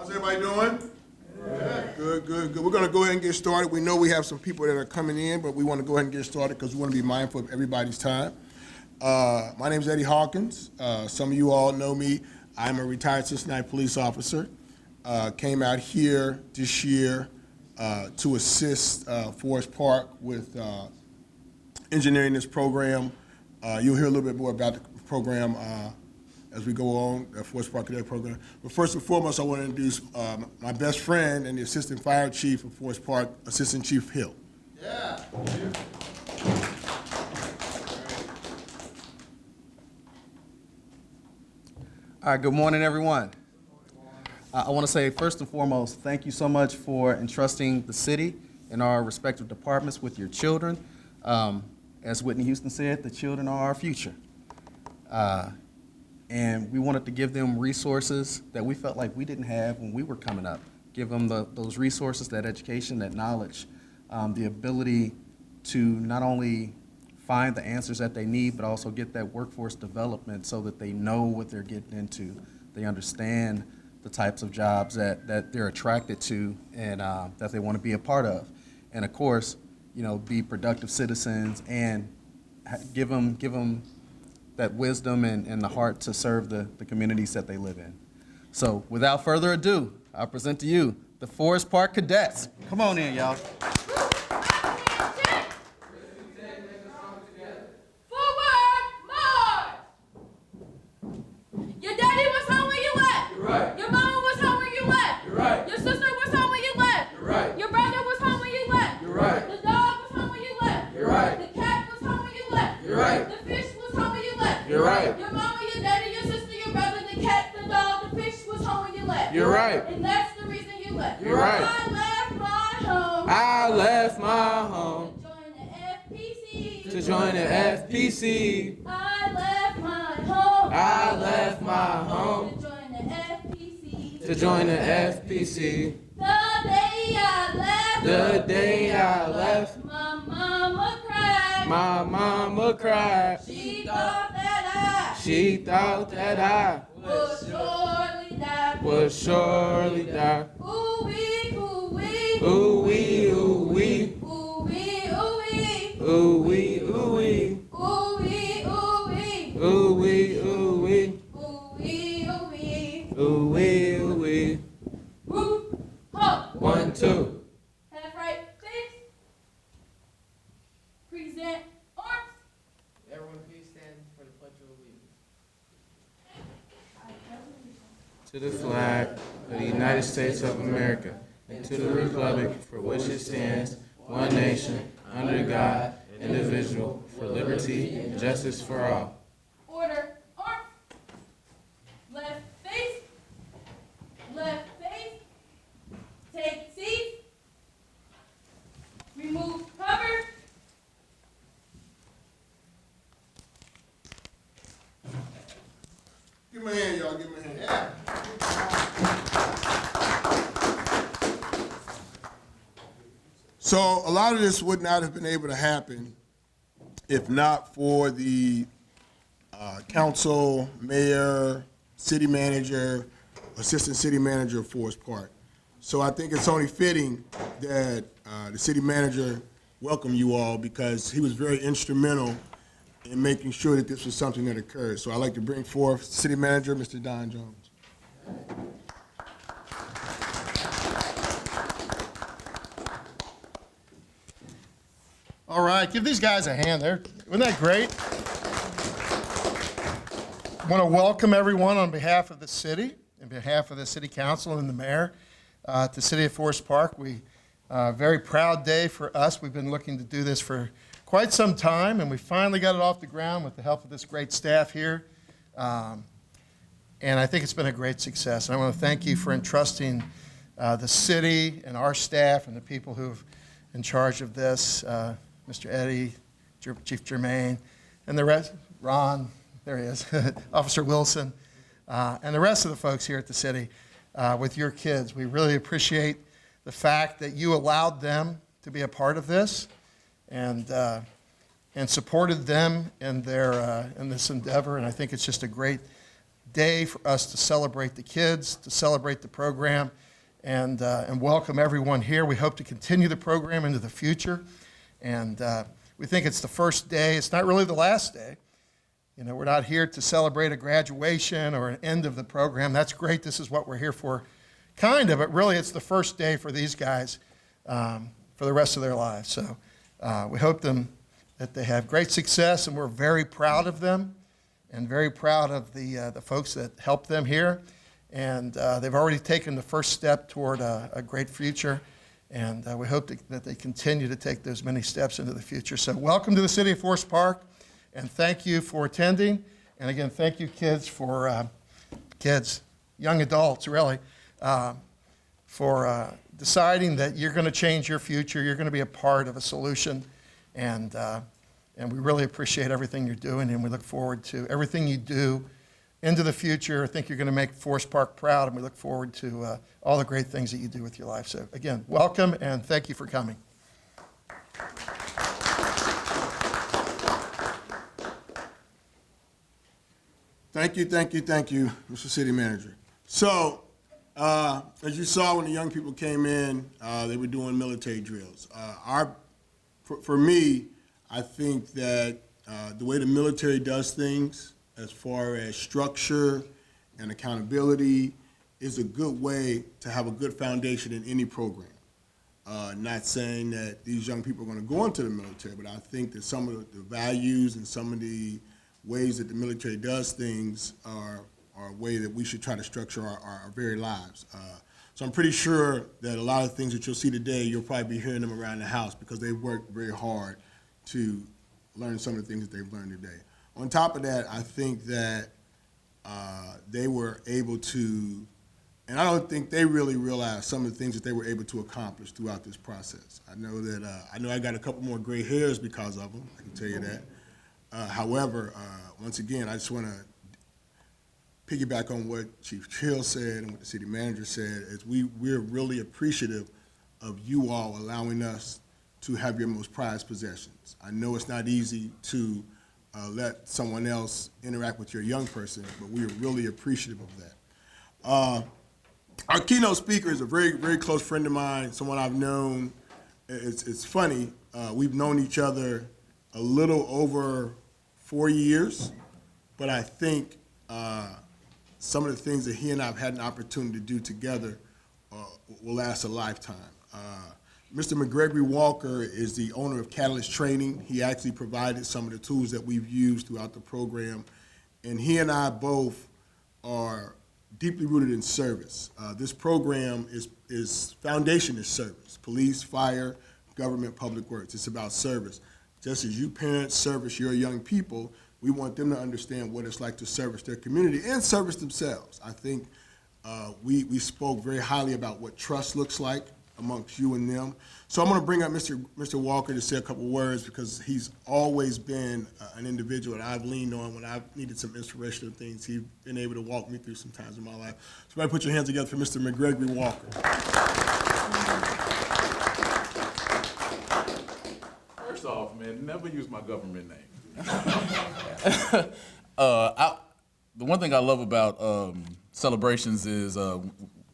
How's everybody doing? Good, good, good. We're going to go ahead and get started. We know we have some people that are coming in, but we want to go ahead and get started because we want to be mindful of everybody's time. My name is Eddie Hawkins. Some of you all know me. I'm a retired Cincinnati police officer. Came out here this year to assist Forest Park with engineering this program. You'll hear a little bit more about the program as we go on, the Forest Park Cadet program. But first and foremost, I want to introduce my best friend and the Assistant Fire Chief of Forest Park, Assistant Chief Hill. Yeah. All right, good morning, everyone. I want to say, first and foremost, thank you so much for entrusting the city and our respective departments with your children. As Whitney Houston said, the children are our future. And we wanted to give them resources that we felt like we didn't have when we were coming up. Give them those resources, that education, that knowledge, the ability to not only find the answers that they need, but also get that workforce development so that they know what they're getting into. They understand the types of jobs that they're attracted to and that they want to be a part of. And of course, you know, be productive citizens and give them that wisdom and the heart to serve the communities that they live in. So without further ado, I present to you the Forest Park Cadets. Come on in, y'all. Your daddy was home when you left. You're right. Your mama was home when you left. You're right. Your sister was home when you left. You're right. Your brother was home when you left. You're right. The dog was home when you left. You're right. The cat was home when you left. You're right. The fish was home when you left. You're right. Your mama, your daddy, your sister, your brother, the cat, the dog, the fish was home when you left. You're right. And that's the reason you left. You're right. I left my home. I left my home To join the FPC. to join the FPC. I left my home. I left my home To join the FPC. to join the FPC. The day I left, my mama cried. My mama cried. She thought that She thought that I would surely die. would surely die. Ooh wee, ooh wee, Ooh wee, ooh wee, ooh wee, ooh wee, ooh wee, ooh wee, ooh wee, ooh wee, ooh wee, ooh wee, ooh wee, ooh wee. ooh wee, ooh wee. Woo, ho. 1, 2. Half right, face. Present arms. Everyone please stand for the Pledge of Allegiance. To the flag of the United States of America, and to the republic for which it stands, one nation, under God, indivisible, for liberty and justice for all. Order, arms. Left face. Left face. Take seat. Remove cover. Give him a hand, y'all. Give him a hand. So a lot of this would not have been able to happen if not for the council, mayor, city manager, assistant city manager of Forest Park. So I think it's only fitting that the city manager welcome you all because he was very instrumental in making sure that this was something that occurred. So I'd like to bring forth city manager, Mr. Don Jones. All right, give these guys a hand there. Isn't that great? I want to welcome everyone on behalf of the city, on behalf of the city council and the mayor, to the city of Forest Park. Very proud day for us. We've been looking to do this for quite some time, and we finally got it off the ground with the help of this great staff here. And I think it's been a great success. And I want to thank you for entrusting the city and our staff and the people who have in charge of this, Mr. Eddie, Chief Germain, and the rest, Ron, there he is, Officer Wilson, and the rest of the folks here at the city with your kids. We really appreciate the fact that you allowed them to be a part of this and supported them in their in this endeavor. And I think it's just a great day for us to celebrate the kids, to celebrate the program, and welcome everyone here. We hope to continue the program into the future. And we think it's the first day. It's not really the last day. You know, we're not here to celebrate a graduation or an end of the program. That's great. This is what we're here for, kind of, but really it's the first day for these guys for the rest of their lives. So we hope that they have great success, and we're very proud of them and very proud of the folks that helped them here. And they've already taken the first step toward a great future. And we hope that they continue to take those many steps into the future. So welcome to the City of Forest Park, and thank you for attending. And again, thank you, kids, young adults, really, for deciding that you're going to change your future. You're going to be a part of a solution. And we really appreciate everything you're doing, and we look forward to everything you do into the future. I think you're going to make Forest Park proud, and we look forward to all the great things that you do with your life. So again, welcome, and thank you for coming. Thank you, Mr. City Manager. So, as you saw when the young people came in, they were doing military drills. For me, I think that the way the military does things, as far as structure and accountability, is a good way to have a good foundation in any program. Not saying that these young people are going to go into the military, but I think that some of the values and some of the ways that the military does things are a way that we should try to structure our very lives. So I'm pretty sure that a lot of things that you'll see today, you'll probably be hearing them around the house because they've worked very hard to learn some of the things that they've learned today. On top of that, I think that they were able to, and I don't think they really realized some of the things that they were able to accomplish throughout this process. I know I got a couple more gray hairs because of them, I can tell you that. However, once again, I just want to piggyback on what Chief Trill said and what the city manager said, is we're really appreciative of you all allowing us to have your most prized possessions. I know it's not easy to let someone else interact with your young person, but we are really appreciative of that. Our keynote speaker is a very, very close friend of mine, someone I've known. It's funny, we've known each other a little over 4 years, but I think some of the things that he and I have had an opportunity to do together will last a lifetime. Mr. McGregory Walker is the owner of Catalyst Training. He actually provided some of the tools that we've used throughout the program, and he and I both are deeply rooted in service. This program is foundation is service: police, fire, government, public works. It's about service. Just as you parents service your young people, we want them to understand what it's like to service their community and service themselves. I think we spoke very highly about what trust looks like amongst you and them. So I'm going to bring up Mr. Walker to say a couple words, because he's always been an individual that I've leaned on when I've needed some inspirational things. He's been able to walk me through some times in my life. So everybody put your hands together for Mr. McGregory Walker. First off, man, never use my government name. The one thing I love about celebrations is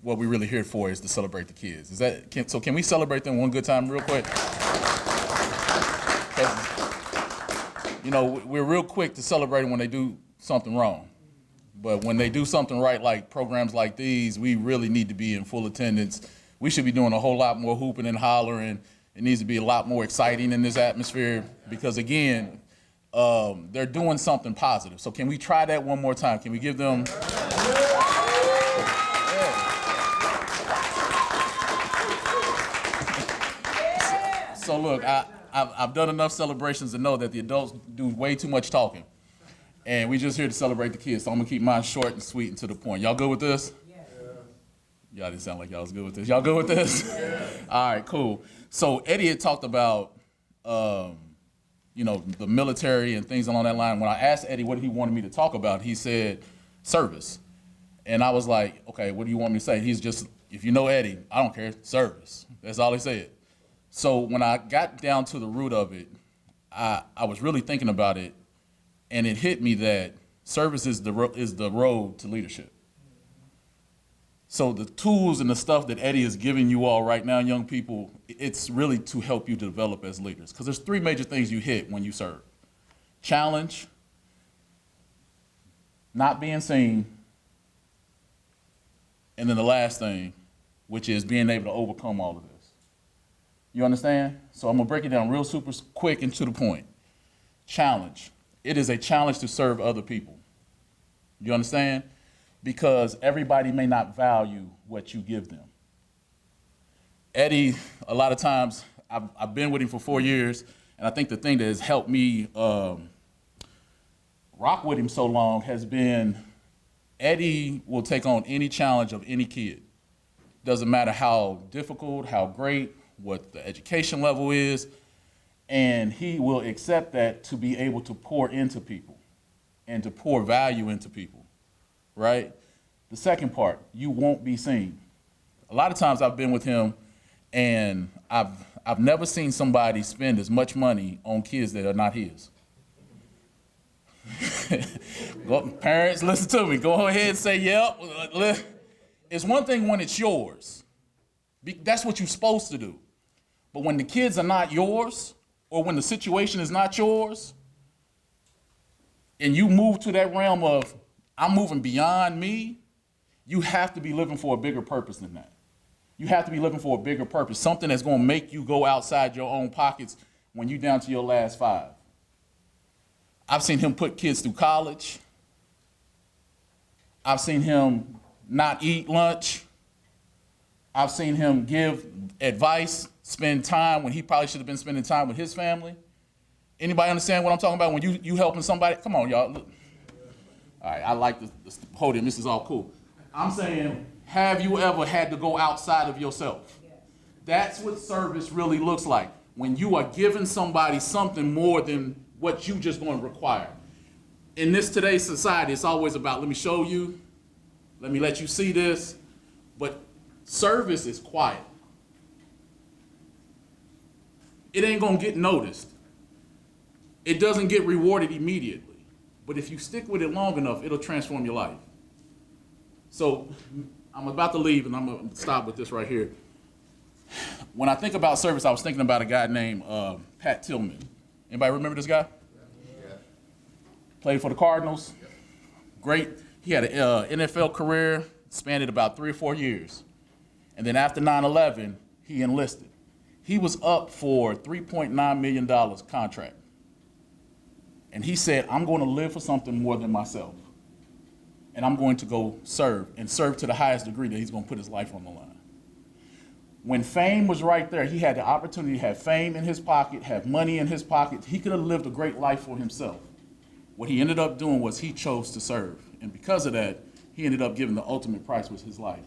what we really here for is to celebrate the kids. Can we celebrate them one good time real quick? 'Cause, you know, we're real quick to celebrate when they do something wrong. But when they do something right, like programs like these, we really need to be in full attendance. We should be doing a whole lot more hooping and hollering. It needs to be a lot more exciting in this atmosphere because, again, they're doing something positive. So can we try that one more time? Can we give them... So look, I've done enough celebrations to know that the adults do way too much talking. And we just here to celebrate the kids, so I'm gonna keep mine short and sweet and to the point. Y'all good with this? Yeah. Y'all didn't sound like y'all was good with this. Y'all good with this? Yeah. All right, cool. So Eddie had talked about, you know, the military and things along that line. When I asked Eddie what he wanted me to talk about, he said service. And I was like, okay, what do you want me to say? He's just, if you know Eddie, I don't care, service. That's all he said. So when I got down to the root of it, I was really thinking about it, and it hit me that Service is the road to leadership. So the tools and the stuff that Eddie is giving you all right now, young people, it's really to help you develop as leaders. Because there's three major things you hit when you serve. Challenge, not being seen, and then the last thing, which is being able to overcome all of this. You understand? So I'm gonna break it down real super quick and to the point. Challenge. It is a challenge to serve other people. You understand? Because everybody may not value what you give them. Eddie, a lot of times, I've been with him for 4 years, and I think the thing that has helped me rock with him so long has been Eddie will take on any challenge of any kid. Doesn't matter how difficult, how great, what the education level is, and he will accept that to be able to pour into people and to pour value into people, right? The second part, you won't be seen. A lot of times I've been with him and I've never seen somebody spend as much money on kids that are not his. Parents, listen to me. Go ahead and say, yep. It's one thing when it's yours. That's what you're supposed to do. But when the kids are not yours, or when the situation is not yours, and you move to that realm of, I'm moving beyond me, you have to be living for a bigger purpose than that. You have to be living for a bigger purpose, something that's gonna make you go outside your own pockets when you're down to your last five. I've seen him put kids through college. I've seen him not eat lunch. I've seen him give advice, spend time when he probably should have been spending time with his family. Anybody understand what I'm talking about when you helping somebody? Come on, y'all. Look. All right, I like the podium. This is all cool. I'm saying, have you ever had to go outside of yourself? That's what service really looks like. When you are giving somebody something more than what you just going to require. In this today's society, it's always about, let me show you, let me let you see this, but service is quiet. It ain't gonna get noticed. It doesn't get rewarded immediately, but if you stick with it long enough, it'll transform your life. So I'm about to leave and I'm gonna stop with this right here. When I think about service, I was thinking about a guy named Pat Tillman. Anybody remember this guy? Yeah. Played for the Cardinals. Yeah. Great. He had an NFL career, spanned it about 3 or 4 years. And then after 9/11, he enlisted. He was up for $3.9 million contract. And he said, I'm going to live for something more than myself. And I'm going to go serve, and serve to the highest degree that he's going to put his life on the line. When fame was right there, he had the opportunity to have fame in his pocket, have money in his pocket. He could have lived a great life for himself. What he ended up doing was he chose to serve. And because of that, he ended up giving the ultimate price with his life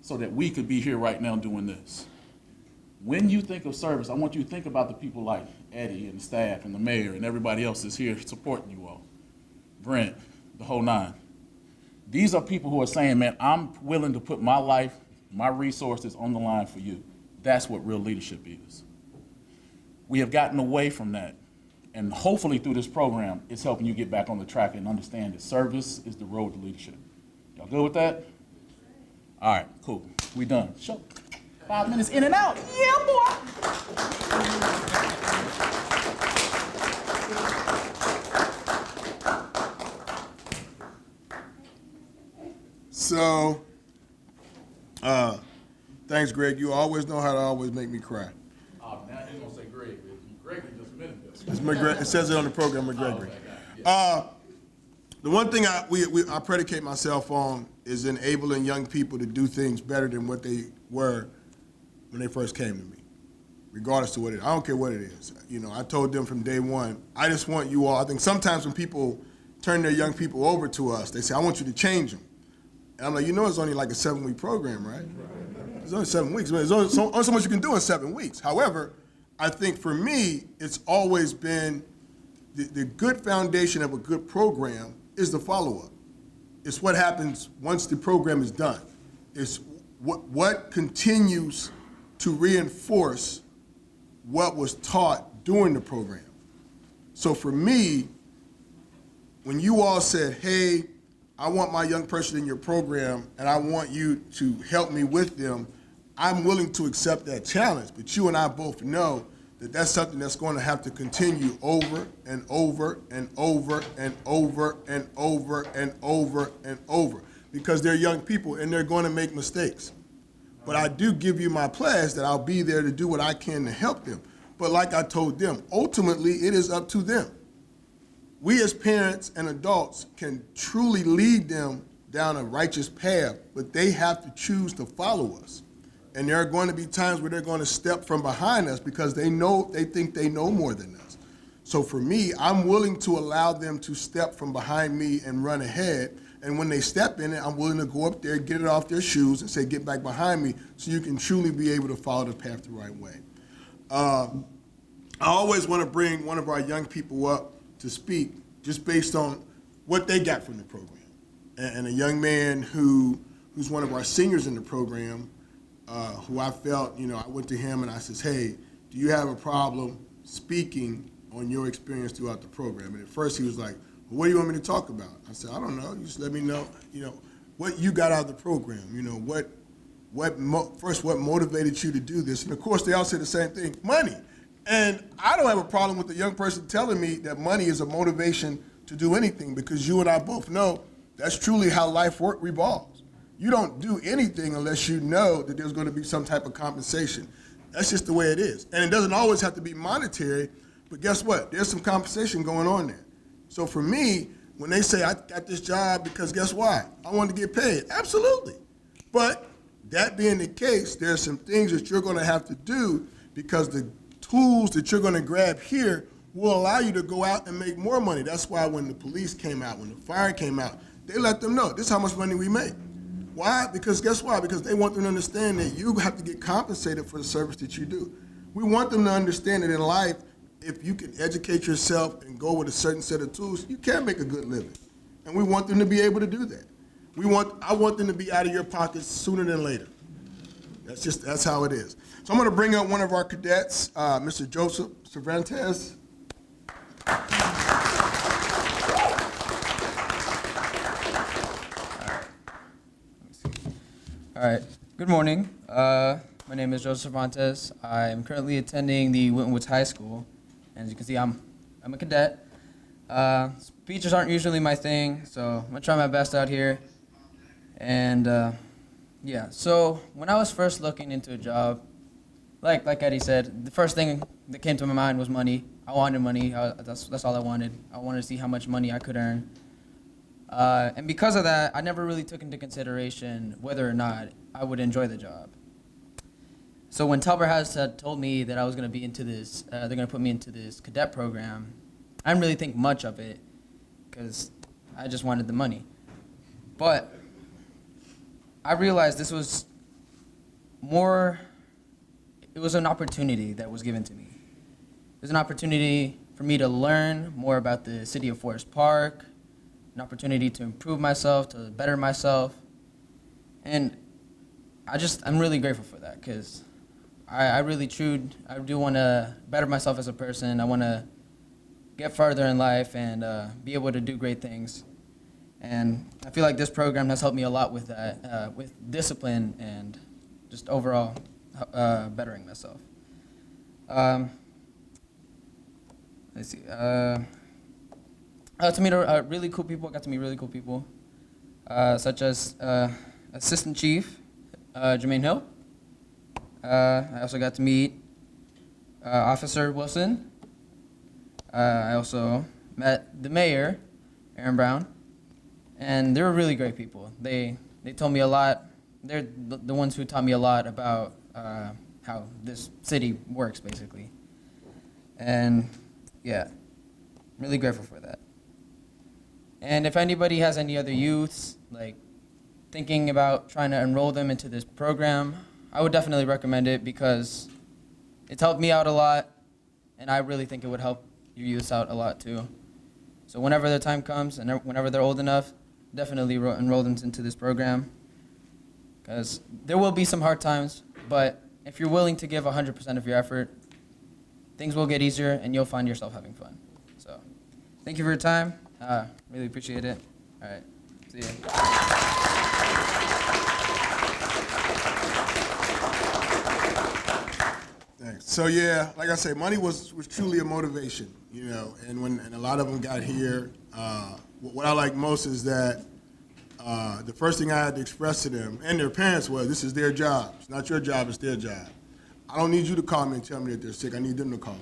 so that we could be here right now doing this. When you think of service, I want you to think about the people like Eddie and the staff and the mayor and everybody else that's here supporting you all. Brent, the whole nine. These are people who are saying, man, I'm willing to put my life, my resources on the line for you. That's what real leadership is. We have gotten away from that. And hopefully through this program, it's helping you get back on the track and understand that service is the road to leadership. Y'all good with that? All right, cool. We done. Show. 5 minutes in and out. Yeah, boy. So, thanks, Greg. You always know how to always make me cry. Oh, now he's gonna say Greg. Gregory just a minute ago. It's McGregor. It says it on the program, McGregor. The one thing I predicate myself on is enabling young people to do things better than what they were when they first came to me, regardless of what it is. I don't care what it is. You know, I told them from day one, I just want you all. I think sometimes when people turn their young people over to us, they say, I want you to change them. And I'm like, you know, it's only like a 7-week program, right? It's only 7 weeks. There's only so much you can do in 7 weeks. However, I think for me, it's always been the good foundation of a good program is the follow-up. It's what happens once the program is done. It's what continues to reinforce what was taught during the program. So for me, when you all said, hey, I want my young person in your program and I want you to help me with them, I'm willing to accept that challenge. But you and I both know that that's something that's going to have to continue over and over and over and over and over and over and over, because they're young people and they're going to make mistakes. But I do give you my pledge that I'll be there to do what I can to help them. But like I told them, ultimately it is up to them. We as parents and adults can truly lead them down a righteous path, but they have to choose to follow us. And there are going to be times where they're going to step from behind us because they think they know more than us. So for me, I'm willing to allow them to step from behind me and run ahead. And when they step in it, I'm willing to go up there, get it off their shoes and say, get back behind me, so you can truly be able to follow the path the right way. I always want to bring one of our young people up to speak just based on what they got from the program. And a young man who's one of our seniors in the program, who I felt, I went to him and I says, hey, do you have a problem speaking on your experience throughout the program? And at first he was like, well, what do you want me to talk about? I said, I don't know. You just let me know, what you got out of the program. What motivated you to do this? And of course, they all say the same thing, money. And I don't have a problem with the young person telling me that money is a motivation to do anything, because you and I both know that's truly how life revolves. You don't do anything unless you know that there's going to be some type of compensation. That's just the way it is. And it doesn't always have to be monetary, but guess what? There's some compensation going on there. So for me, when they say I got this job because guess why? I wanted to get paid. Absolutely. But that being the case, there's some things that you're going to have to do, because the tools that you're going to grab here will allow you to go out and make more money. That's why when the police came out, when the fire came out, they let them know this is how much money we make. Why? Because guess why? Because they want them to understand that you have to get compensated for the service that you do. We want them to understand that in life, if you can educate yourself and go with a certain set of tools, you can make a good living. And we want them to be able to do that. I want them to be out of your pockets sooner than later. That's how it is. So I'm going to bring up one of our cadets, Mr. Joseph Cervantes. All right. Good morning. My name is Joseph Cervantes. I'm currently attending the Winton Woods High School. As you can see, I'm a cadet. Speeches aren't usually my thing, so I'm gonna try my best out here. And yeah, so when I was first looking into a job, like Eddie said, the first thing that came to my mind was money. I wanted money. That's all I wanted. I wanted to see how much money I could earn. And because of that, I never really took into consideration whether or not I would enjoy the job. So when Telber House had told me that I was going to be into this, they're going to put me into this cadet program, I didn't really think much of it because I just wanted the money. But I realized this was it was an opportunity that was given to me. It was an opportunity for me to learn more about the city of Forest Park, an opportunity to improve myself, to better myself. And I'm really grateful for that, because I do want to better myself as a person. I want to get further in life and be able to do great things. And I feel like this program has helped me a lot with that, with discipline and just overall bettering myself. Let's see. I got to meet really cool people. Such as Assistant Chief Jermaine Hill. I also got to meet Officer Wilson. I also met the mayor, Aaron Brown, and they were really great people. They told me a lot. They're the ones who taught me a lot about how this city works, basically. And yeah, I'm really grateful for that. And if anybody has any other youths, thinking about trying to enroll them into this program, I would definitely recommend it, because it's helped me out a lot, and I really think it would help your youths out a lot too. So whenever their time comes and whenever they're old enough, definitely enroll them into this program, because there will be some hard times, but if you're willing to give 100% of your effort, things will get easier and you'll find yourself having fun. So thank you for your time. Really appreciate it. All right. See ya. Thanks. So yeah, like I say, money was truly a motivation, you know. And a lot of them got here. What I like most is that the first thing I had to express to them and their parents was, this is their job. It's not your job. It's their job. I don't need you to call me and tell me that they're sick. I need them to call me.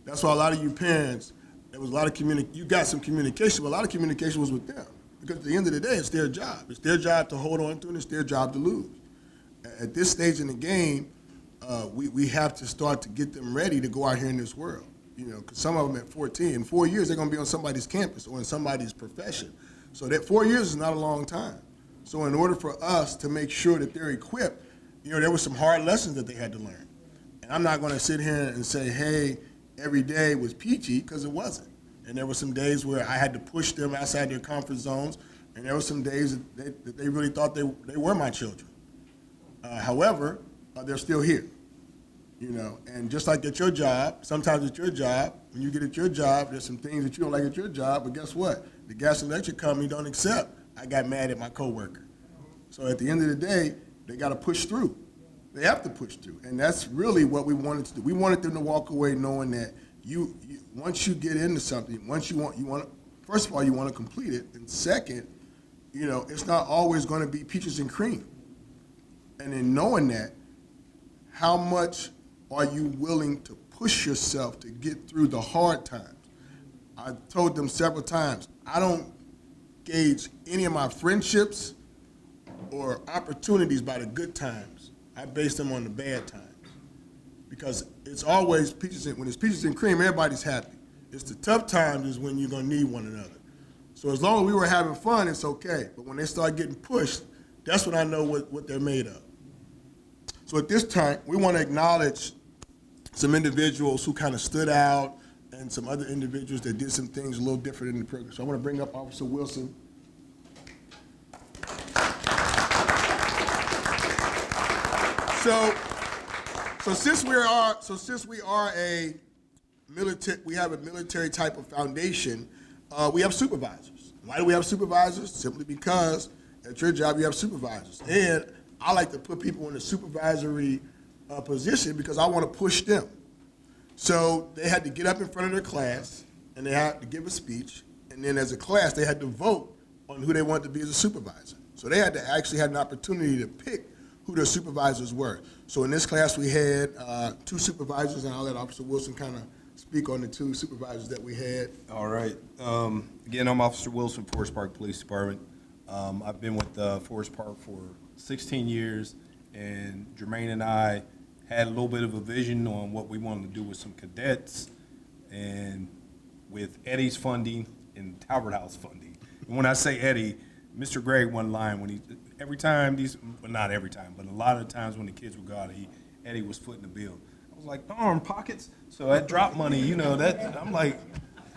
That's why a lot of you parents, there was a lot of you got some communication, but a lot of communication was with them. Because at the end of the day, it's their job. It's their job to hold on to, and it's their job to lose. At this stage in the game, we have to start to get them ready to go out here in this world. You know, because some of them at 14, in 4 years, they're going to be on somebody's campus or in somebody's profession. So that 4 years is not a long time. So in order for us to make sure that they're equipped, you know, there were some hard lessons that they had to learn. And I'm not going to sit here and say, hey, every day was peachy, because it wasn't. And there were some days where I had to push them outside their comfort zones, and there were some days that they really thought they were my children. However, they're still here, you know. And just like at your job, sometimes at your job, when you get at your job, there's some things that you don't like at your job, but guess what? The gas and electric company don't accept. I got mad at my coworker. So at the end of the day, they got to push through. They have to push through, and that's really what we wanted to do. We wanted them to walk away knowing that you once you get into something, once you want to, first of all, you want to complete it, and second, you know, it's not always going to be peaches and cream. And in knowing that, how much are you willing to push yourself to get through the hard times? I told them several times, I don't gauge any of my friendships or opportunities by the good times. I base them on the bad times. Because it's always peaches and, when it's peaches and cream, everybody's happy. It's the tough times is when you're gonna need one another. So as long as we were having fun, it's okay. But when they start getting pushed, that's when I know what they're made of. So at this time, we want to acknowledge some individuals who kind of stood out and some other individuals that did some things a little different in the program. So I want to bring up Officer Wilson. So since we are a military, we have a military type of foundation, we have supervisors. Why do we have supervisors? Simply because at your job you have supervisors. And I like to put people in a supervisory position because I want to push them. So they had to get up in front of their class and they had to give a speech. And then as a class, they had to vote on who they wanted to be as a supervisor. So they had to actually have an opportunity to pick who their supervisors were. So in this class, we had 2 supervisors, and I'll let Officer Wilson kind of speak on the 2 supervisors that we had. All right. Again, I'm Officer Wilson, Forest Park Police Department. I've been with Forest Park for 16 years, and Jermaine and I had a little bit of a vision on what we wanted to do with some cadets, and with Eddie's funding and Talbert House funding. And when I say Eddie, Mr. Gregg one line when every time well, not every time, but a lot of the times when the kids would go out, Eddie was footing the bill. I was like, darn, pockets. So that drop money, you know, I'm like,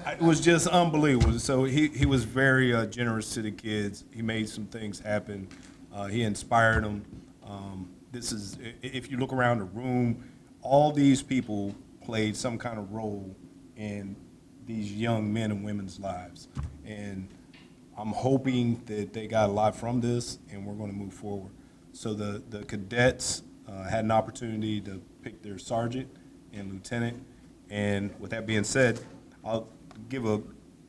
it was just unbelievable. So he was very generous to the kids. He made some things happen. He inspired them. If you look around the room, all these people played some kind of role in these young men and women's lives. And I'm hoping that they got a lot from this, and we're going to move forward. So the cadets had an opportunity to pick their sergeant and lieutenant. And with that being said, I'll give a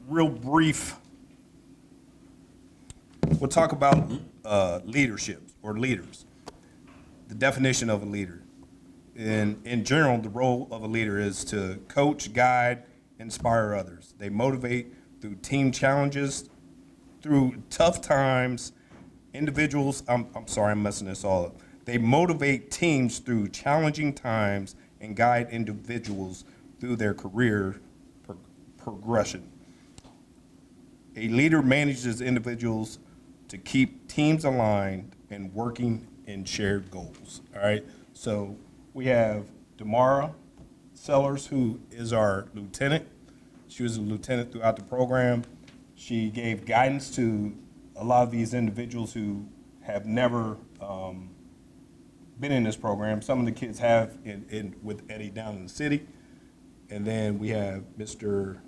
real brief, we'll talk about leadership or leaders, the definition of a leader. In general, the role of a leader is to coach, guide, inspire others. They motivate through team challenges, through tough times. Individuals, I'm sorry, I'm messing this all up. They motivate teams through challenging times and guide individuals through their career progression. A leader manages individuals to keep teams aligned and working in shared goals, all right? So we have Damara Sellers, who is our lieutenant. She was a lieutenant throughout the program. She gave guidance to a lot of these individuals who have never been in this program. Some of the kids have with Eddie down in the city. And then we have Mr.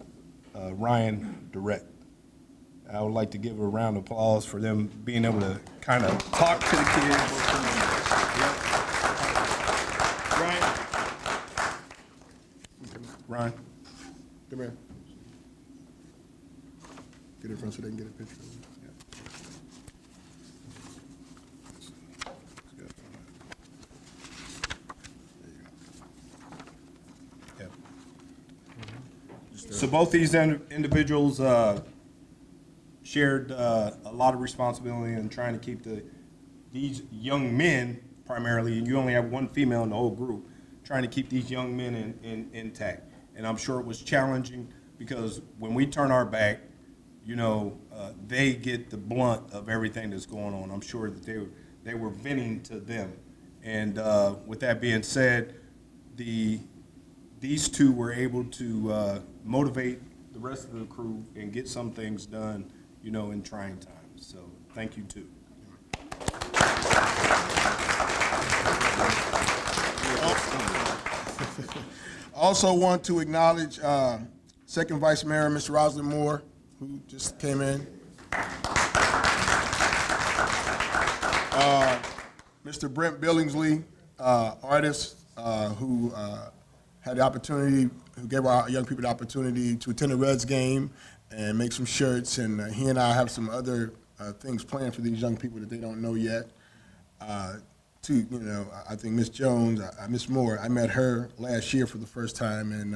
Ryan Direct. I would like to give a round of applause for them being able to kind of talk to the kids. Ryan? Come here. Get in front so they can get a picture. Yeah. There you go. So both these individuals shared a lot of responsibility in trying to keep these young men, primarily, and you only have one female in the whole group, trying to keep these young men intact. And I'm sure it was challenging because when we turn our back, they get the blunt of everything that's going on. I'm sure that they were venting to them. And with that being said, these two were able to motivate the rest of the crew and get some things done, in trying times. So thank you too. Also want to acknowledge Second Vice Mayor, Mr. Rosalind Moore, who just came in. Mr. Brent Billingsley, artist, who had the opportunity, who gave our young people the opportunity to attend a Reds game and make some shirts, and he and I have some other things planned for these young people that they don't know yet. I think Miss Jones, Miss Moore, I met her last year for the first time, and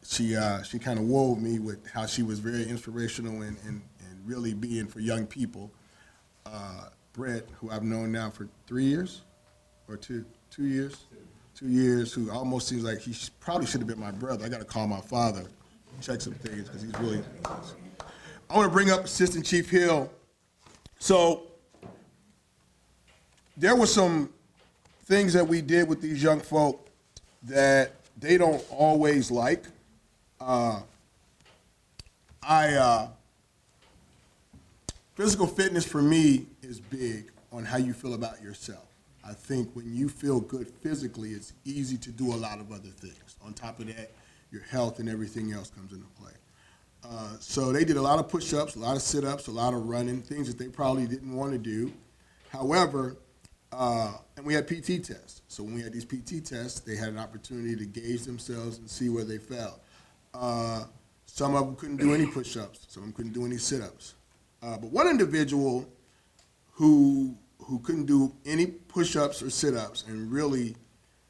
she kind of wowed me with how she was very inspirational and really being for young people. Brett, who I've known now for 3 years, or 2 years, 2 years, who almost seems like he probably should have been my brother. I got to call my father, check some things, because he's really. I want to bring up Assistant Chief Hill. So there were some things that we did with these young folk that they don't always like. Physical fitness for me is big on how you feel about yourself. I think when you feel good physically, it's easy to do a lot of other things. On top of that, your health and everything else comes into play. So they did a lot of push-ups, a lot of sit-ups, a lot of running, things that they probably didn't want to do. However, and we had PT tests. So when we had these PT tests, they had an opportunity to gauge themselves and see where they fell. Some of them couldn't do any push-ups. Some of them couldn't do any sit-ups. But one individual who couldn't do any push-ups or sit-ups and really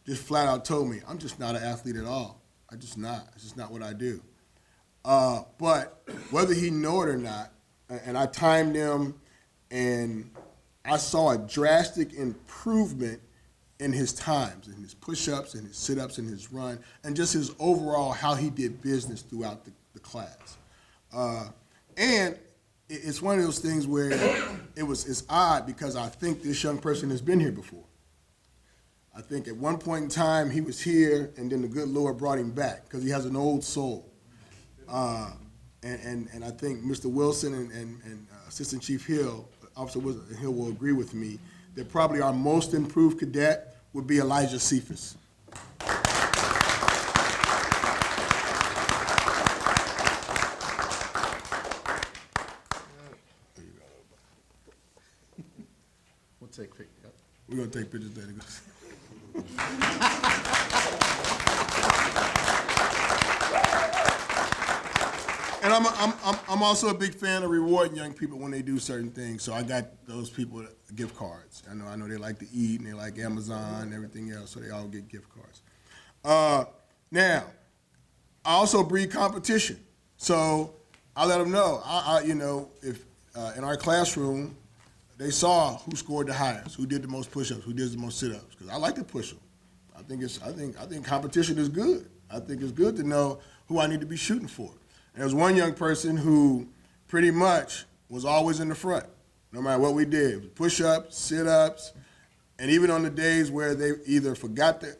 just flat out told me, I'm just not an athlete at all. I'm just not. It's just not what I do. But whether he knew it or not, and I timed him, and I saw a drastic improvement in his times, in his push-ups, in his sit-ups, in his run, and just his overall how he did business throughout the class. And it's one of those things where it's odd because I think this young person has been here before. I think at one point in time he was here, and then the good Lord brought him back because he has an old soul. And I think Mr. Wilson and Assistant Chief Hill, Officer Wilson Hill will agree with me that probably our most improved cadet would be Elijah Cephas. We'll take pictures. We're gonna take pictures later. And I'm also a big fan of rewarding young people when they do certain things. So I got those people gift cards. I know they like to eat and they like Amazon and everything else, so they all get gift cards. Now, I also breed competition. So I let them know. If in our classroom, they saw who scored the highest, who did the most push-ups, who did the most sit-ups. Because I like to push them. I think competition is good. I think it's good to know who I need to be shooting for. And there was one young person who pretty much was always in the front, no matter what we did. Push-ups, sit-ups, and even on the days where they either forgot to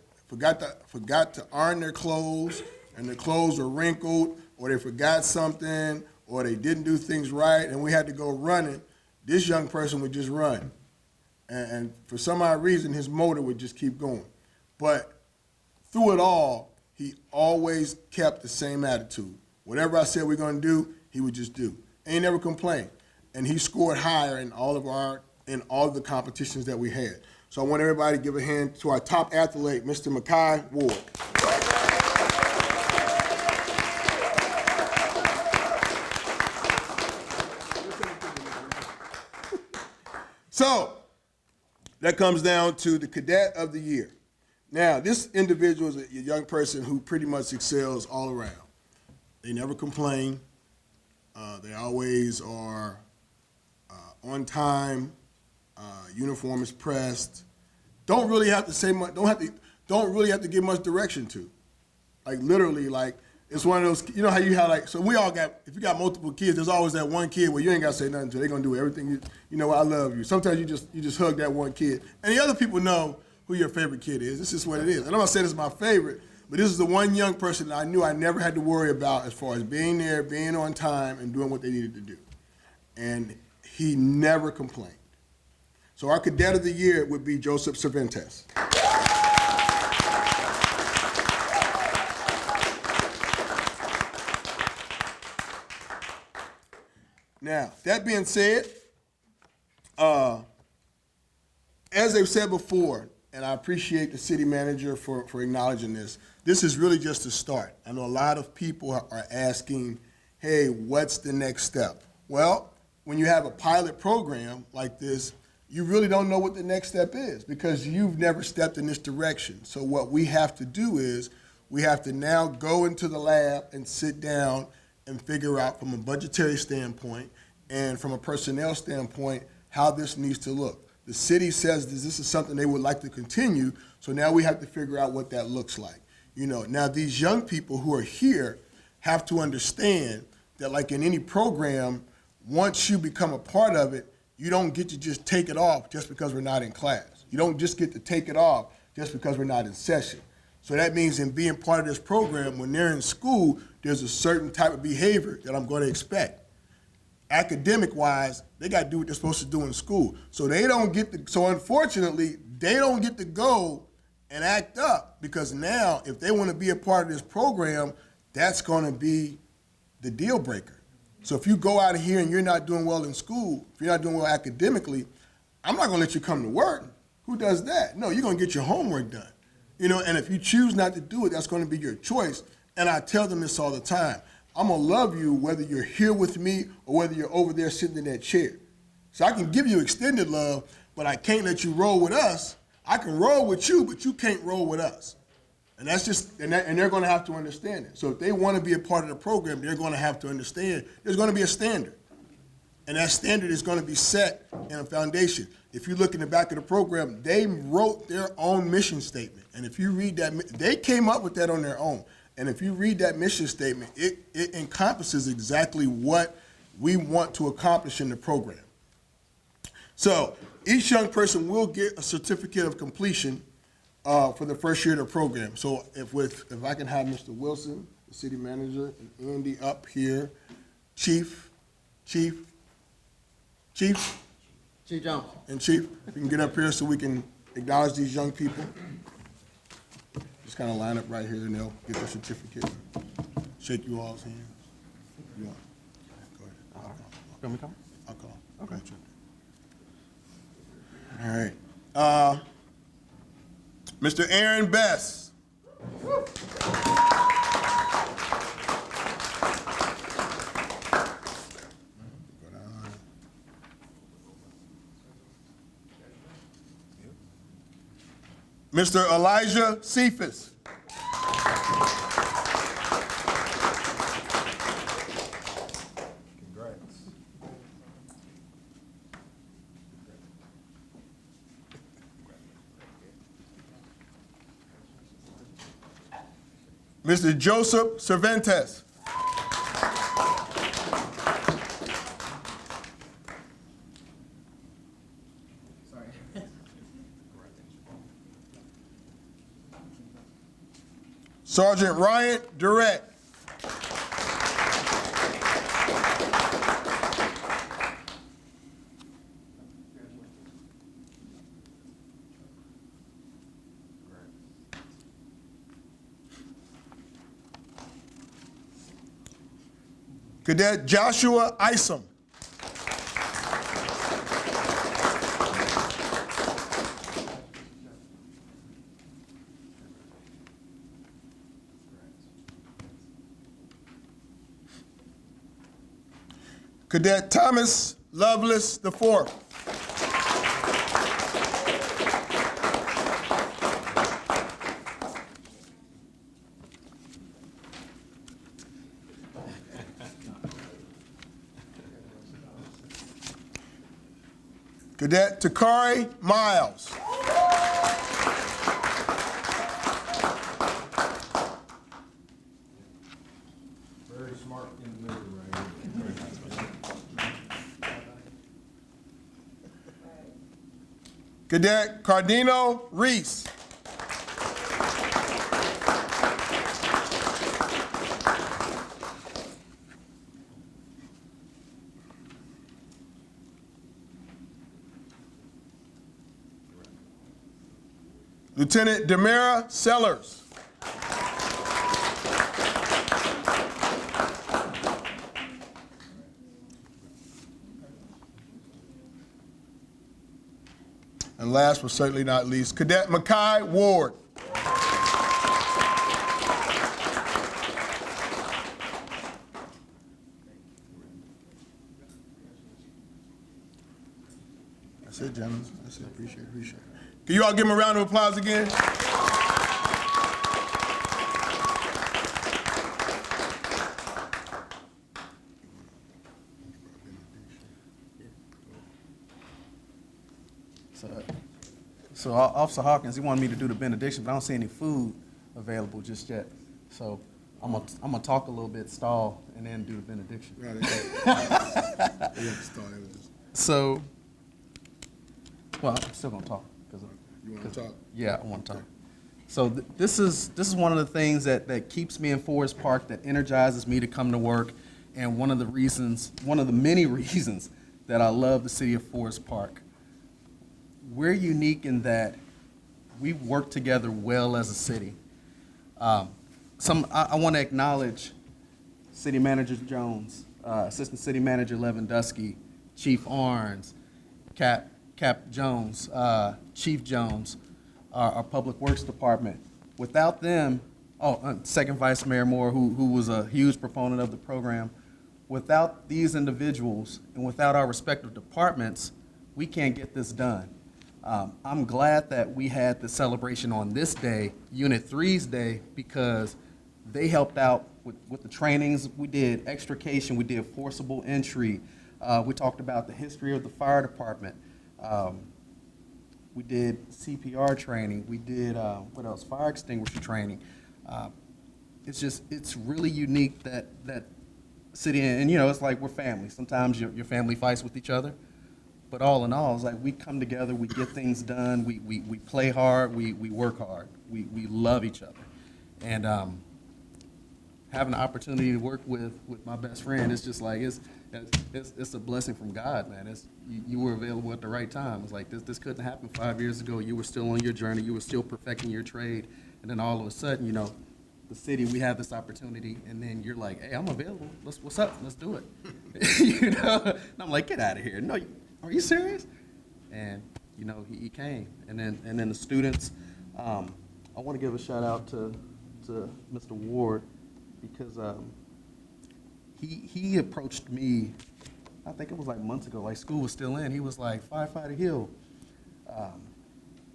iron their clothes, and their clothes were wrinkled, or they forgot something, or they didn't do things right, and we had to go running. This young person would just run. And for some odd reason, his motor would just keep going. But through it all, he always kept the same attitude. Whatever I said we're going to do, he would just do. and he never complained. And he scored higher in all of the competitions that we had. So I want everybody to give a hand to our top athlete, Mr. Makai Ward. So that comes down to the Cadet of the Year. Now, this individual is a young person who pretty much excels all around. They never complain. They always are on time. Uniform is pressed. Don't really have to say much. Don't really have to give much direction to. Like literally, like it's one of those. You know how you have like. So we all got. If you got multiple kids, there's always that one kid where you ain't got to say nothing to. They're gonna do everything. You know, I love you. Sometimes you just hug that one kid, and the other people know who your favorite kid is. This is what it is. And I'm not saying this is my favorite, but this is the one young person that I knew I never had to worry about as far as being there, being on time, and doing what they needed to do. And he never complained. So our Cadet of the Year would be Joseph Cervantes. Now, that being said, as they've said before, and I appreciate the city manager for acknowledging this is really just a start. I know a lot of people are asking, hey, what's the next step? Well, when you have a pilot program like this, you really don't know what the next step is because you've never stepped in this direction. So what we have to do is we have to now go into the lab and sit down and figure out from a budgetary standpoint and from a personnel standpoint how this needs to look. The city says this is something they would like to continue, so now we have to figure out what that looks like. You know, now these young people who are here have to understand that like in any program, once you become a part of it, you don't get to just take it off just because we're not in class. You don't just get to take it off just because we're not in session. So that means in being part of this program, when they're in school, there's a certain type of behavior that I'm going to expect. Academic-wise, they got to do what they're supposed to do in school. So they don't get to, so unfortunately, they don't get to go and act up because now if they want to be a part of this program, that's going to be the deal breaker. So if you go out of here and you're not doing well in school, if you're not doing well academically, I'm not going to let you come to work. Who does that? No, you're going to get your homework done. You know, and if you choose not to do it, that's going to be your choice. And I tell them this all the time. I'm going to love you whether you're here with me or whether you're over there sitting in that chair. So I can give you extended love, but I can't let you roll with us. I can roll with you, but you can't roll with us. And that's just, and they're going to have to understand it. So if they want to be a part of the program, they're going to have to understand there's going to be a standard. And that standard is going to be set in a foundation. If you look in the back of the program, they wrote their own mission statement. And if you read that, they came up with that on their own. And if you read that mission statement, it encompasses exactly what we want to accomplish in the program. So each young person will get a certificate of completion for the first year of the program. So if I can have Mr. Wilson, the city manager, and Andy up here, Chief Jones. and Chief, we can get up here so we can acknowledge these young people. Just kind of line up right here and they'll get their certificate. Shake you all's hands. You want? Go ahead. Can we come? I'll call. Okay. All right. Mr. Aaron Best. Mr. Elijah Cephas. Mr. Joseph Cervantes. Sergeant Ryan Durrett. Cadet Joshua Isom. Cadet Thomas Lovelace IV. Cadet Takari Miles. Very smart individual right Cadet Cardino Reese. Lieutenant Demira Sellers. And last but certainly not least, Cadet Mackay Ward. That's it, gentlemen. That's it. Appreciate it. Can you all give them a round of applause again? So Officer Hawkins, he wanted me to do the benediction, but I don't see any food available just yet. So I'm gonna talk a little bit, stall, and then do the benediction. So, well, I'm still gonna talk because You want to talk? yeah, I want to talk. So this is one of the things that keeps me in Forest Park, that energizes me to come to work, and one of the many reasons that I love the city of Forest Park. We're unique in that we work together well as a city. I want to acknowledge City Manager Jones, Assistant City Manager Lewandowski, Chief Arns, Cap Jones, Chief Jones, our Public Works Department. Without them, Second Vice Mayor Moore, who was a huge proponent of the program. Without these individuals and without our respective departments, we can't get this done. I'm glad that we had the celebration on this day, Unit 3's day, because they helped out with the trainings we did, extrication, we did forcible entry. We talked about the history of the fire department. We did CPR training. We did, what else? Fire extinguisher training. It's really unique that city, and it's like we're family. Sometimes your family fights with each other. But all in all, it's like we come together, we get things done, we play hard, we work hard, we love each other. And having the opportunity to work with my best friend, it's just like, it's a blessing from God, man. You were available at the right time. It's like this couldn't happen 5 years ago. You were still on your journey, you were still perfecting your trade, and then all of a sudden, the city, we have this opportunity, and then you're like, hey, I'm available, what's up, let's do it. And I'm like, get out of here. No, are you serious? And he came, and then the students. I want to give a shout out to Mr. Ward, because he approached me. I think it was like months ago. Like school was still in. He was like, Firefighter Hill,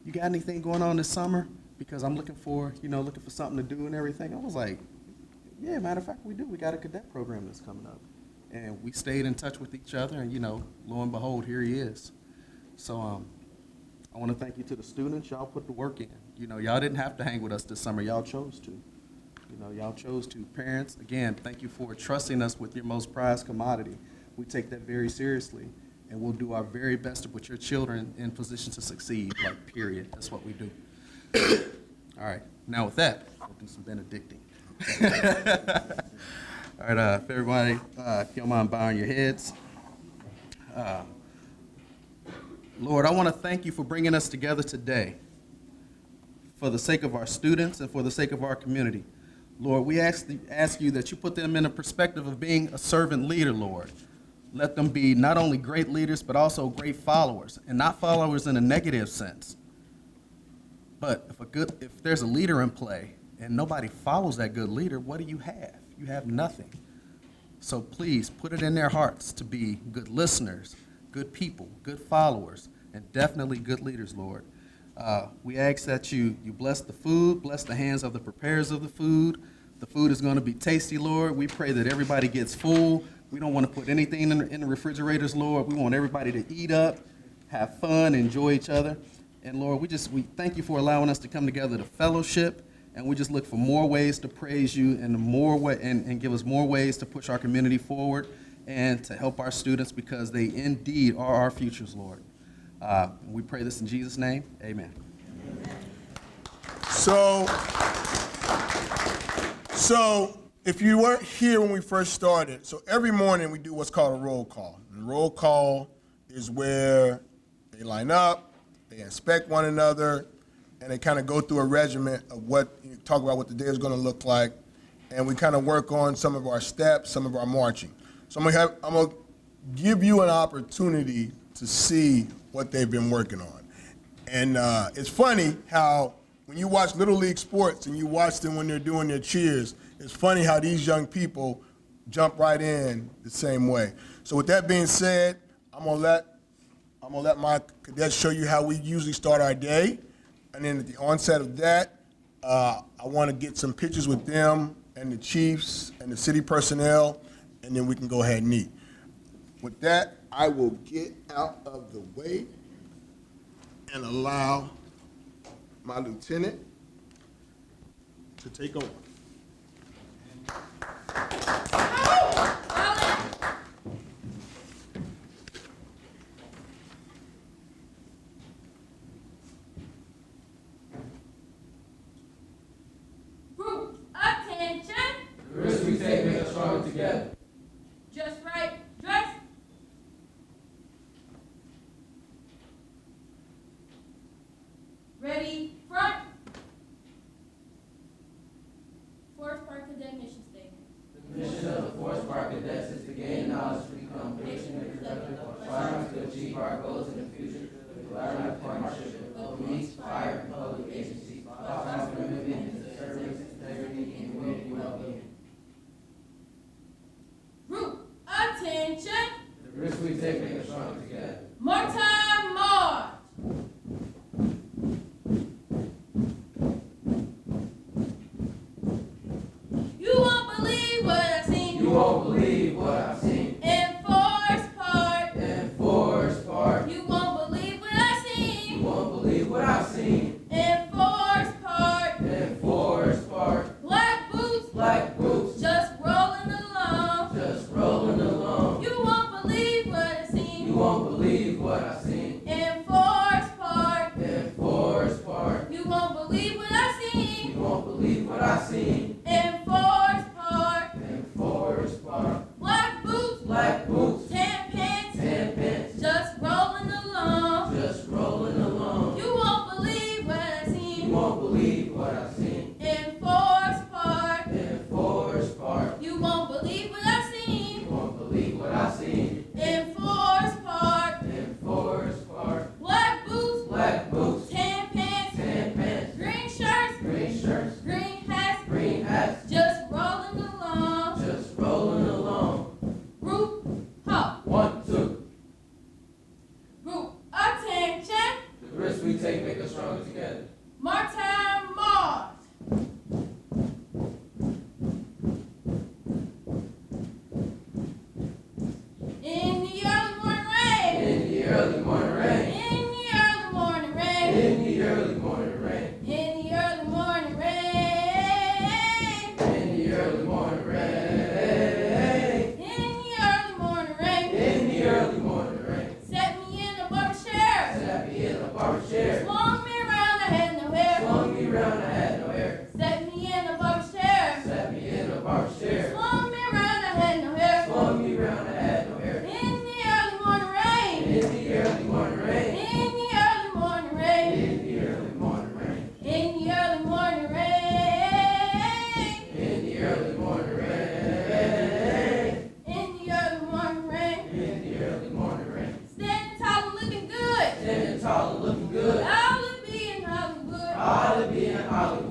you got anything going on this summer? Because I'm looking for something to do and everything. I was like, yeah, matter of fact, we do. We got a cadet program that's coming up. And we stayed in touch with each other, and, lo and behold, here he is. So I want to thank you to the students. Y'all put the work in. Y'all didn't have to hang with us this summer. Y'all chose to. Y'all chose to. Parents, again, thank you for trusting us with your most prized commodity. We take that very seriously, and we'll do our very best to put your children in position to succeed, period. That's what we do. All right. Now with that, we'll do some benedicting. All right, if everybody, if you don't mind bowing your heads. Lord, I want to thank you for bringing us together today for the sake of our students and for the sake of our community. Lord, we ask you that you put them in a perspective of being a servant leader, Lord. Let them be not only great leaders, but also great followers, and not followers in a negative sense. But if there's a leader in play and nobody follows that good leader, what do you have? You have nothing. So please put it in their hearts to be good listeners, good people, good followers, and definitely good leaders, Lord. We ask that you bless the food, bless the hands of the preparers of the food. The food is going to be tasty, Lord. We pray that everybody gets full. We don't want to put anything in the refrigerators, Lord. We want everybody to eat up, have fun, enjoy each other. And Lord, we thank you for allowing us to come together to fellowship, and we just look for more ways to praise you and give us more ways to push our community forward and to help our students, because they indeed are our futures, Lord. We pray this in Jesus' name. Amen. So if you weren't here when we first started, so every morning we do what's called a roll call. And roll call is where they line up, they inspect one another, and they kind of go through a regimen of talk about what the day is going to look like, and we kind of work on some of our steps, some of our marching. So I'm gonna give you an opportunity to see what they've been working on. And it's funny how when you watch Little League sports and you watch them when they're doing their cheers, it's funny how these young people jump right in the same way. So with that being said, I'm gonna let my cadets show you how we usually start our day. And then at the onset of that, I want to get some pictures with them and the chiefs and the city personnel, and then we can go ahead and eat. With that, I will get out of the way and allow my lieutenant to take over. Group, attention. The risk we take make us stronger together. Just right, dress. Ready, front. Forest Park Cadet mission statement. The mission of the Forest Park Cadets is to gain knowledge, to become patient and productive, strive to achieve our goals in the future with collaborative partnership of police, fire, and public agencies, fostering commitment to service, integrity, and community well-being. Group, attention. The risk we take make us stronger together. More time, march. Hollywood.